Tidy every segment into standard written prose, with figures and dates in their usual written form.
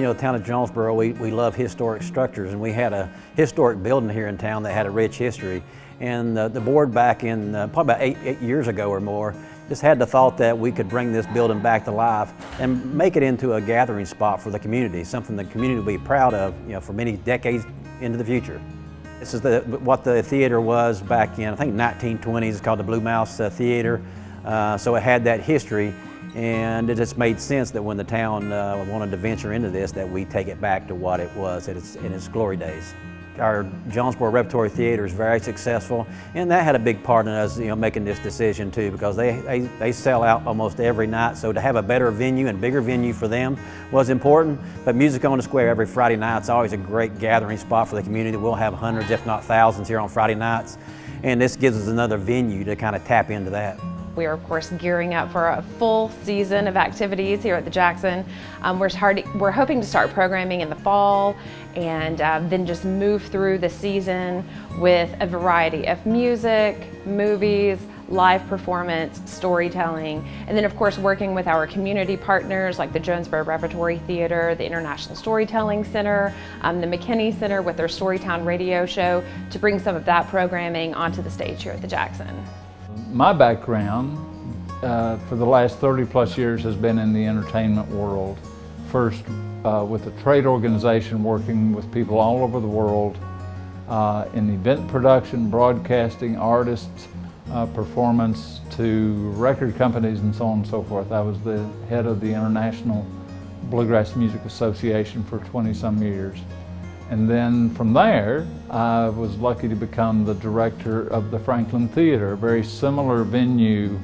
Well, the town of Jonesborough, we love historic structures, and we had a historic building here in town that had a rich history. And the board back in probably about eight years ago or more just had the thought that we could bring this building back to life and make it into a gathering spot for the community, something the community will be proud of, for many decades into the future. This is what the theater was back in, I think, 1920s. It's called the Blue Mouse Theater. So it had that history, and it just made sense that when the town wanted to venture into this, that we take it back to what it was in its glory days. Our Jonesborough Repertory Theater is very successful, and that had a big part in us, making this decision too, because they sell out almost every night. So to have a better venue and bigger venue for them was important. But Music on the Square every Friday night is always a great gathering spot for the community. We'll have hundreds, if not thousands, here on Friday nights, and this gives us another venue to kind of tap into that. We are, of course, gearing up for a full season of activities here at the Jackson. We're hoping to start programming in the fall and then just move through the season with a variety of music, movies, live performance, storytelling, and then, of course, working with our community partners like the Jonesborough Repertory Theater, the International Storytelling Center, the McKinney Center with their Storytown radio show to bring some of that programming onto the stage here at the Jackson. My background for the last 30+ years has been in the entertainment world. First with a trade organization working with people all over the world in event production, broadcasting, artists, performance, to record companies and so on and so forth. I was the head of the International Bluegrass Music Association for 20-some years. And then from there, I was lucky to become the director of the Franklin Theater, a very similar venue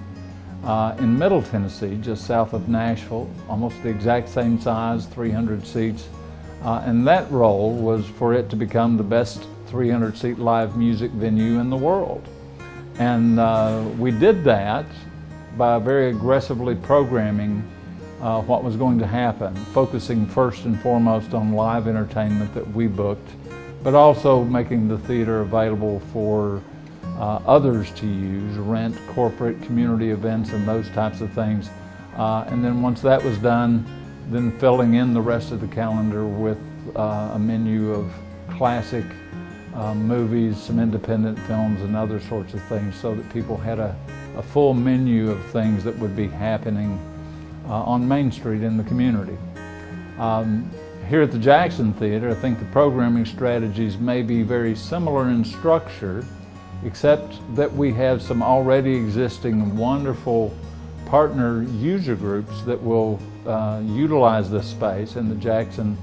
in Middle Tennessee, just south of Nashville, almost the exact same size, 300 seats. And that role was for it to become the best 300-seat live music venue in the world. And we did that by very aggressively programming what was going to happen, focusing first and foremost on live entertainment that we booked, but also making the theater available for others to use, rent, corporate, community events, and those types of things. And then once that was done, then filling in the rest of the calendar with a menu of classic movies, some independent films, and other sorts of things, so that people had a full menu of things that would be happening on Main Street in the community. Here at the Jackson Theater, I think the programming strategies may be very similar in structure, except that we have some already existing wonderful partner user groups that will utilize this space in the Jackson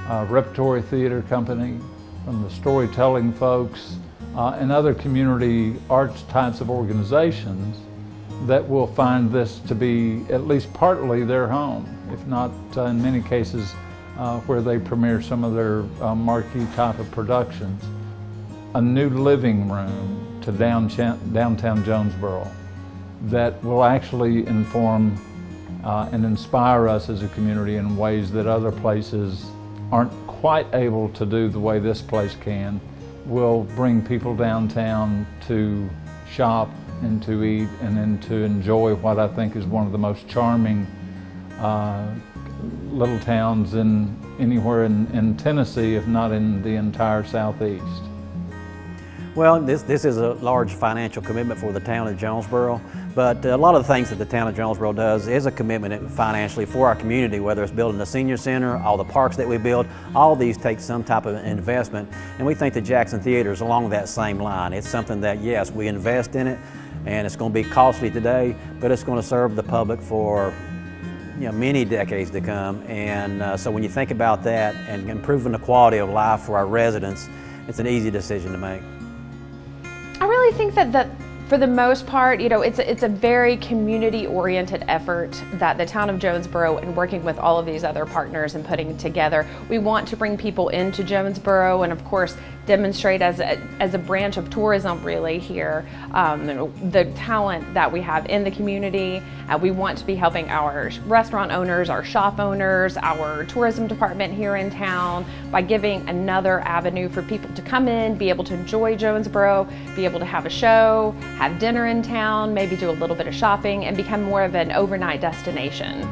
Repertory Theater Company, from the storytelling folks, and other community arts types of organizations that will find this to be at least partly their home, if not in many cases where they premiere some of their marquee type of productions. A new living room to downtown Jonesborough that will actually inform and inspire us as a community in ways that other places aren't quite able to do the way this place can. Will bring people downtown to shop and to eat and then to enjoy what I think is one of the most charming little towns anywhere in Tennessee, if not in the entire Southeast. Well, this is a large financial commitment for the town of Jonesborough, but a lot of the things that the town of Jonesborough does is a commitment financially for our community, whether it's building the senior center, all the parks that we build. All these take some type of investment, and we think the Jackson Theater is along that same line. It's something that, yes, we invest in it, and it's going to be costly today, but it's going to serve the public for many decades to come. And so when you think about that and improving the quality of life for our residents, it's an easy decision to make. I really think that for the most part, it's a very community-oriented effort that the town of Jonesborough, and working with all of these other partners and putting together, we want to bring people into Jonesborough and, of course, demonstrate as a branch of tourism really here the talent that we have in the community. We want to be helping our restaurant owners, our shop owners, our tourism department here in town by giving another avenue for people to come in, be able to enjoy Jonesborough, be able to have a show, have dinner in town, maybe do a little bit of shopping, and become more of an overnight destination.